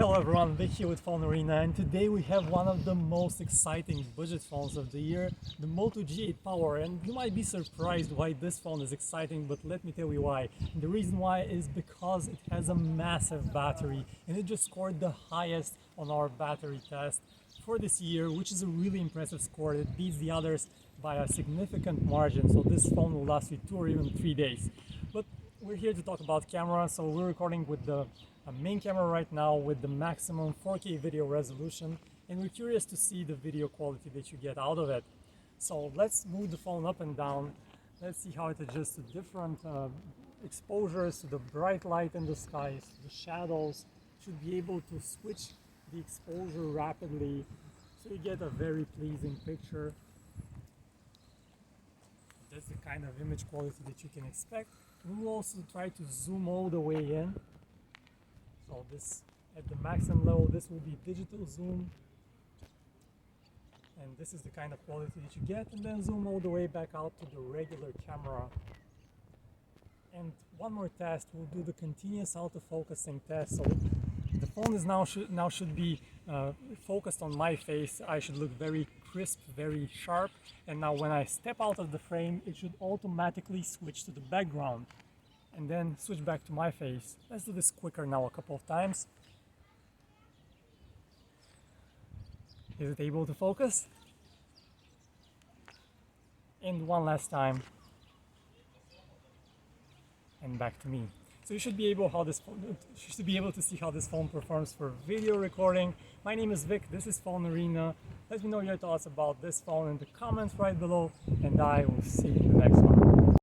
Hello everyone, Vic here with PhoneArena, and today we have one of the most exciting budget phones of the year, the Moto G8 Power. And you might be surprised why this phone is exciting, but let me tell you why. And the reason why is because it has a massive battery, and it just scored the highest on our battery test for this year, which is a really impressive score. It beats the others by a significant margin, so this phone will last you 2 or even 3 days. But we're here to talk about camera, so we're recording with the main camera right now with the maximum 4K video resolution, and we're curious to see the video quality that you get out of it. So let's move the phone up and down. Let's see how it adjusts to different exposures, to the bright light in the skies, the shadows. Should be able to switch the exposure rapidly, so you get a very pleasing picture. That's the kind of image quality that you can expect. We'll also try to zoom all the way in. So this, at the maximum level, this will be digital zoom. And this is the kind of quality that you get. And then zoom all the way back out to the regular camera. And one more test, we'll do the continuous autofocusing test. So the phone is now should be focused on my face. I should look very crisp, very sharp. And now when I step out of the frame, it should automatically switch to the background and then switch back to my face. Let's do this quicker now a couple of times. Is it able to focus? And one last time. And back to me. So you should be able to see how this phone performs for video recording. My name is Vic, this is PhoneArena. Let me know your thoughts about this phone in the comments right below, and I will see you in the next one.